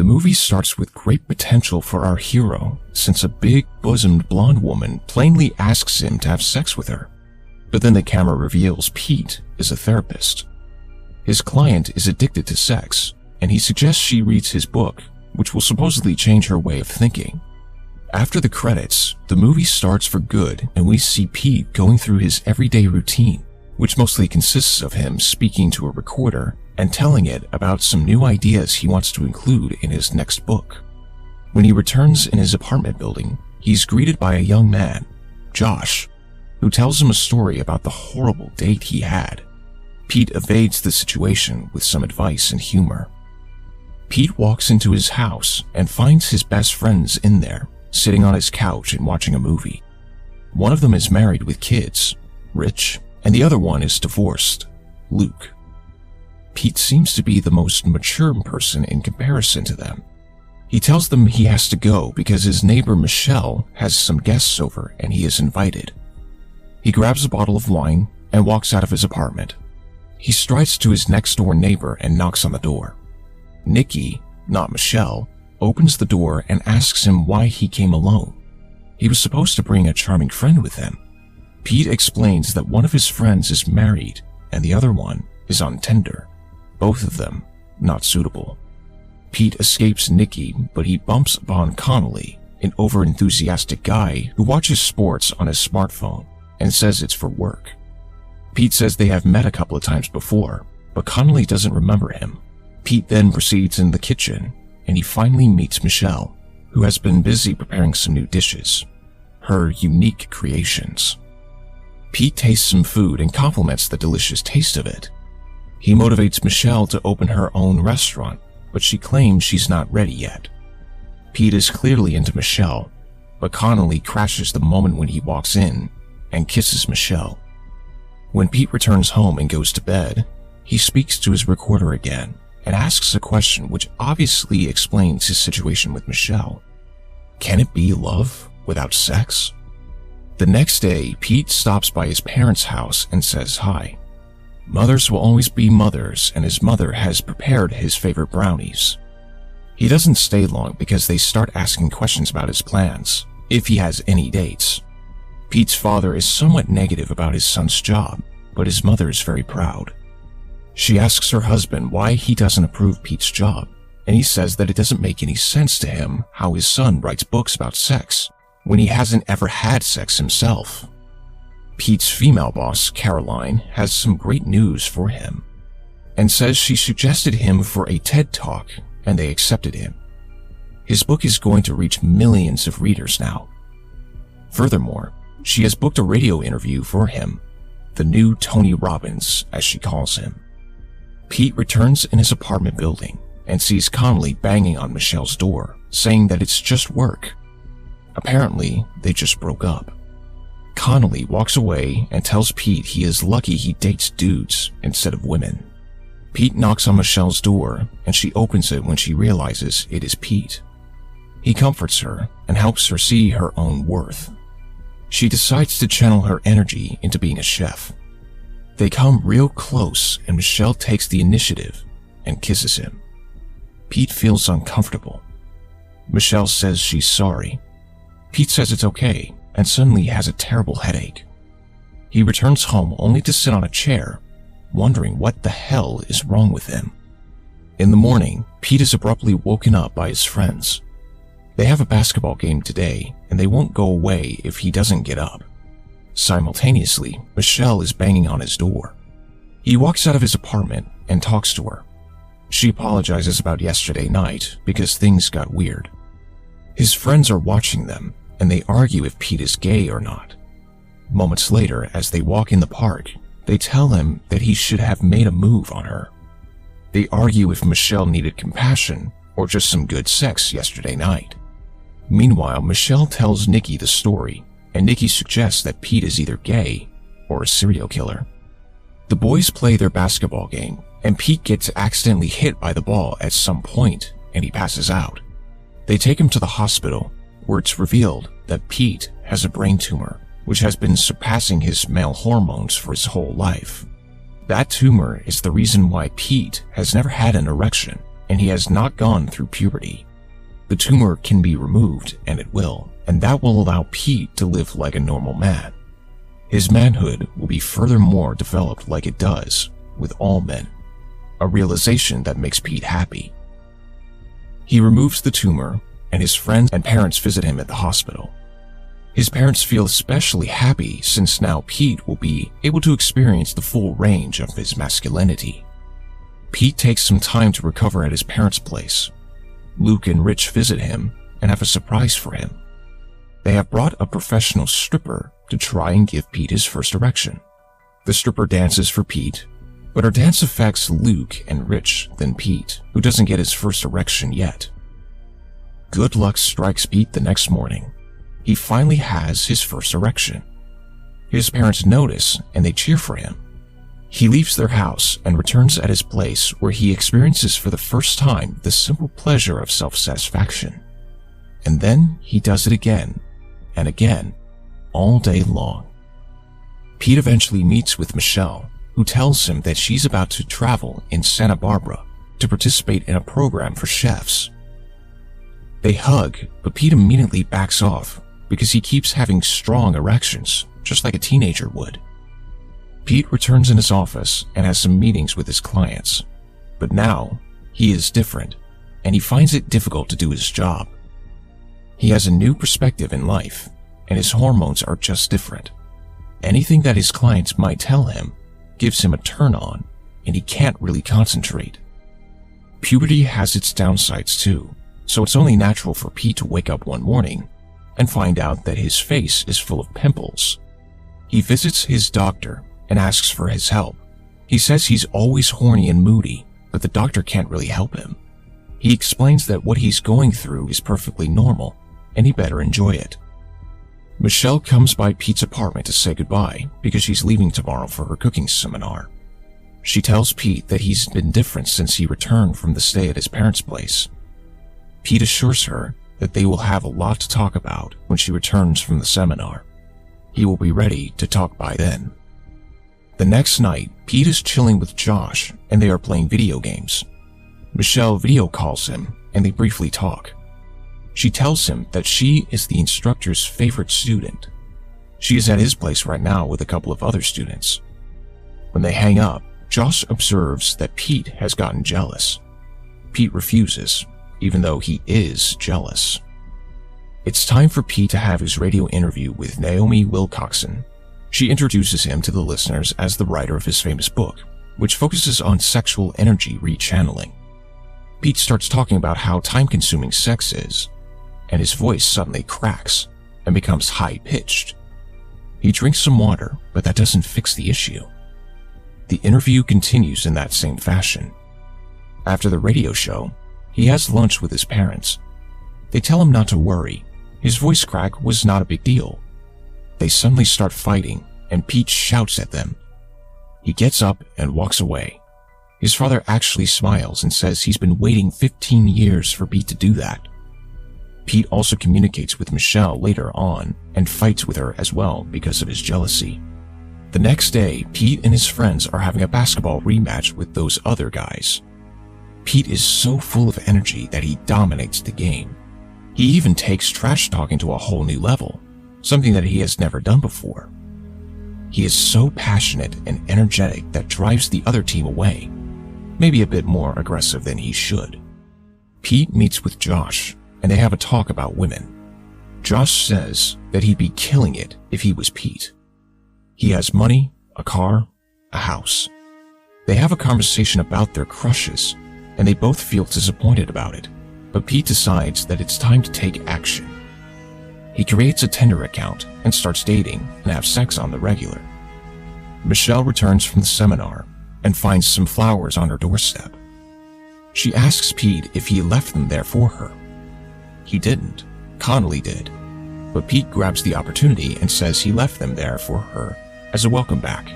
The movie starts with great potential for our hero, since a big-bosomed blonde woman plainly asks him to have sex with her. But then the camera reveals Pete is a therapist. His client is addicted to sex, and he suggests she reads his book, which will supposedly change her way of thinking. After the credits, the movie starts for good, and we see Pete going through his everyday routine, which mostly consists of him speaking to a recorder and telling it about some new ideas he wants to include in his next book. When he returns in his apartment building, he's greeted by a young man, Josh, who tells him a story about the horrible date he had. Pete evades the situation with some advice and humor. Pete walks into his house and finds his best friends in there, sitting on his couch and watching a movie. One of them is married with kids, Rich, and the other one is divorced, Luke. Pete seems to be the most mature person in comparison to them. He tells them he has to go because his neighbor Michelle has some guests over and he is invited. He grabs a bottle of wine and walks out of his apartment. He strides to his next-door neighbor and knocks on the door. Nikki, not Michelle, opens the door and asks him why he came alone. He was supposed to bring a charming friend with him. Pete explains that one of his friends is married and the other one is on Tinder. Both of them not suitable. Pete escapes Nikki, but he bumps upon Connolly, an over-enthusiastic guy who watches sports on his smartphone and says it's for work. Pete says they have met a couple of times before, but Connolly doesn't remember him. Pete then proceeds in the kitchen, and he finally meets Michelle, who has been busy preparing some new dishes, her unique creations. Pete tastes some food and compliments the delicious taste of it. He motivates Michelle to open her own restaurant, but she claims she's not ready yet. Pete is clearly into Michelle, but Connolly crashes the moment when he walks in and kisses Michelle. When Pete returns home and goes to bed, he speaks to his recorder again and asks a question which obviously explains his situation with Michelle. Can it be love without sex? The next day, Pete stops by his parents' house and says hi. Mothers will always be mothers, and his mother has prepared his favorite brownies. He doesn't stay long because they start asking questions about his plans, if he has any dates. Pete's father is somewhat negative about his son's job, but his mother is very proud. She asks her husband why he doesn't approve Pete's job, and he says that it doesn't make any sense to him how his son writes books about sex when he hasn't ever had sex himself. Pete's female boss, Caroline, has some great news for him and says she suggested him for a TED Talk and they accepted him. His book is going to reach millions of readers now. Furthermore, she has booked a radio interview for him, the new Tony Robbins, as she calls him. Pete returns in his apartment building and sees Connolly banging on Michelle's door, saying that it's just work. Apparently, they just broke up. Connolly walks away and tells Pete he is lucky he dates dudes instead of women. Pete knocks on Michelle's door and she opens it when she realizes it is Pete. He comforts her and helps her see her own worth. She decides to channel her energy into being a chef. They come real close and Michelle takes the initiative and kisses him. Pete feels uncomfortable. Michelle says she's sorry. Pete says it's okay and suddenly has a terrible headache. He returns home only to sit on a chair, wondering what the hell is wrong with him. In the morning, Pete is abruptly woken up by his friends. They have a basketball game today, and they won't go away if he doesn't get up. Simultaneously, Michelle is banging on his door. He walks out of his apartment and talks to her. She apologizes about yesterday night because things got weird. His friends are watching them, and they argue if Pete is gay or not. Moments later, as they walk in the park, they tell him that he should have made a move on her. They argue if Michelle needed compassion or just some good sex yesterday night. Meanwhile, Michelle tells Nikki the story, and Nikki suggests that Pete is either gay or a serial killer. The boys play their basketball game, and Pete gets accidentally hit by the ball at some point, and he passes out. They take him to the hospital, where it's revealed that Pete has a brain tumor, which has been surpassing his male hormones for his whole life. That tumor is the reason why Pete has never had an erection and he has not gone through puberty. The tumor can be removed, and it will, and that will allow Pete to live like a normal man. His manhood will be furthermore developed like it does with all men, a realization that makes Pete happy. He removes the tumor, and his friends and parents visit him at the hospital. His parents feel especially happy since now Pete will be able to experience the full range of his masculinity. Pete takes some time to recover at his parents' place. Luke and Rich visit him and have a surprise for him. They have brought a professional stripper to try and give Pete his first erection. The stripper dances for Pete, but her dance affects Luke and Rich than Pete, who doesn't get his first erection yet. Good luck strikes Pete the next morning. He finally has his first erection. His parents notice and they cheer for him. He leaves their house and returns at his place where he experiences for the first time the simple pleasure of self-satisfaction. And then he does it again and again, all day long. Pete eventually meets with Michelle, who tells him that she's about to travel in Santa Barbara to participate in a program for chefs. They hug, but Pete immediately backs off because he keeps having strong erections, just like a teenager would. Pete returns in his office and has some meetings with his clients, but now he is different, and he finds it difficult to do his job. He has a new perspective in life, and his hormones are just different. Anything that his clients might tell him gives him a turn on, and he can't really concentrate. Puberty has its downsides too, so it's only natural for Pete to wake up one morning and find out that his face is full of pimples. He visits his doctor and asks for his help. He says he's always horny and moody, but the doctor can't really help him. He explains that what he's going through is perfectly normal, and he better enjoy it. Michelle comes by Pete's apartment to say goodbye because she's leaving tomorrow for her cooking seminar. She tells Pete that he's been different since he returned from the stay at his parents' place. Pete assures her that they will have a lot to talk about when she returns from the seminar. He will be ready to talk by then. The next night, Pete is chilling with Josh and they are playing video games. Michelle video calls him and they briefly talk. She tells him that she is the instructor's favorite student. She is at his place right now with a couple of other students. When they hang up, Josh observes that Pete has gotten jealous. Pete refuses, even though he is jealous. It's time for Pete to have his radio interview with Naomi Wilcoxon. She introduces him to the listeners as the writer of his famous book, which focuses on sexual energy rechanneling. Pete starts talking about how time-consuming sex is, and his voice suddenly cracks and becomes high-pitched. He drinks some water, but that doesn't fix the issue. The interview continues in that same fashion. After the radio show, he has lunch with his parents. They tell him not to worry. His voice crack was not a big deal. They suddenly start fighting, and Pete shouts at them. He gets up and walks away. His father actually smiles and says he's been waiting 15 years for Pete to do that. Pete also communicates with Michelle later on and fights with her as well because of his jealousy. The next day, Pete and his friends are having a basketball rematch with those other guys. Pete is so full of energy that he dominates the game. He even takes trash talking to a whole new level, something that he has never done before. He is so passionate and energetic that drives the other team away, maybe a bit more aggressive than he should. Pete meets with Josh, and they have a talk about women. Josh says that he'd be killing it if he was Pete. He has money, a car, a house. They have a conversation about their crushes, and they both feel disappointed about it, but Pete decides that it's time to take action. He creates a Tinder account and starts dating and have sex on the regular. Michelle returns from the seminar and finds some flowers on her doorstep. She asks Pete if he left them there for her. He didn't. Connolly did. But Pete grabs the opportunity and says he left them there for her as a welcome back.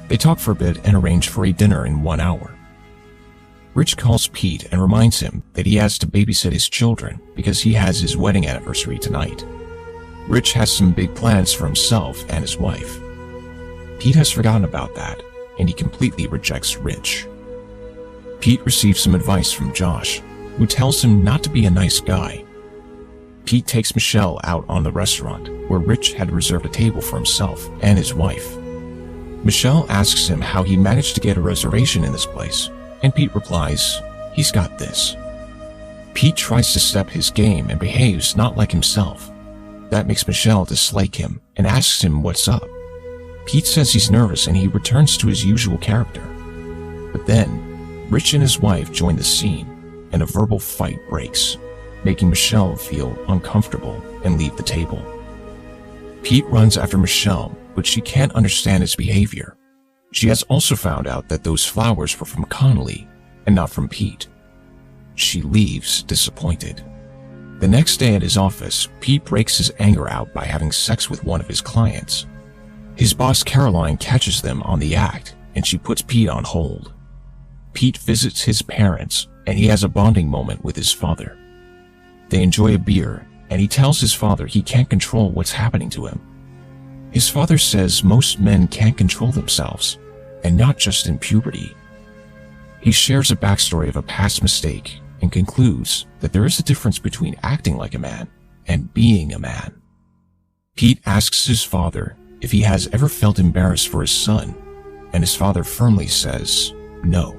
They talk for a bit and arrange for a dinner in 1 hour. Rich calls Pete and reminds him that he has to babysit his children because he has his wedding anniversary tonight. Rich has some big plans for himself and his wife. Pete has forgotten about that, and he completely rejects Rich. Pete receives some advice from Josh, who tells him not to be a nice guy. Pete takes Michelle out on the restaurant, where Rich had reserved a table for himself and his wife. Michelle asks him how he managed to get a reservation in this place, and Pete replies, he's got this. Pete tries to step his game and behaves not like himself. That makes Michelle dislike him and asks him what's up. Pete says he's nervous and he returns to his usual character. But then, Rich and his wife join the scene, and a verbal fight breaks, making Michelle feel uncomfortable and leave the table. Pete runs after Michelle, but she can't understand his behavior. She has also found out that those flowers were from Connolly and not from Pete. She leaves disappointed. The next day at his office, Pete breaks his anger out by having sex with one of his clients. His boss Caroline catches them on the act, and she puts Pete on hold. Pete visits his parents, and he has a bonding moment with his father. They enjoy a beer, and he tells his father he can't control what's happening to him. His father says most men can't control themselves, and not just in puberty. He shares a backstory of a past mistake and concludes that there is a difference between acting like a man and being a man. Pete asks his father if he has ever felt embarrassed for his son, and his father firmly says no.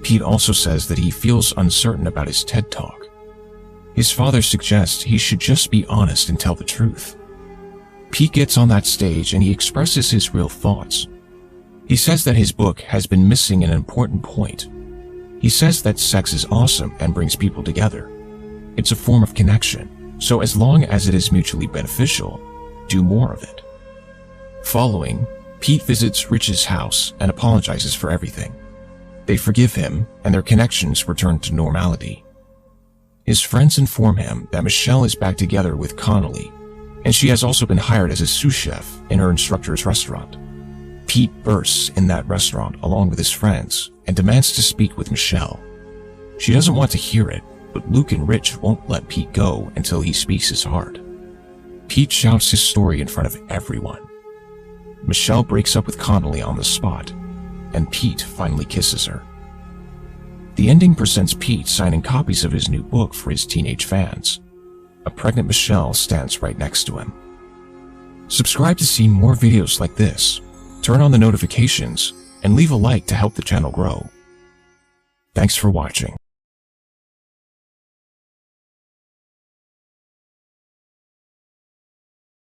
Pete also says that he feels uncertain about his TED Talk. His father suggests he should just be honest and tell the truth. Pete gets on that stage and he expresses his real thoughts. He says that his book has been missing an important point. He says that sex is awesome and brings people together. It's a form of connection, so as long as it is mutually beneficial, do more of it. Following, Pete visits Rich's house and apologizes for everything. They forgive him, and their connections return to normality. His friends inform him that Michelle is back together with Connolly, and she has also been hired as a sous chef in her instructor's restaurant. Pete bursts in that restaurant along with his friends and demands to speak with Michelle. She doesn't want to hear it, but Luke and Rich won't let Pete go until he speaks his heart. Pete shouts his story in front of everyone. Michelle breaks up with Connolly on the spot, and Pete finally kisses her. The ending presents Pete signing copies of his new book for his teenage fans. A pregnant Michelle stands right next to him. Subscribe to see more videos like this, turn on the notifications, and leave a like to help the channel grow. Thanks for watching.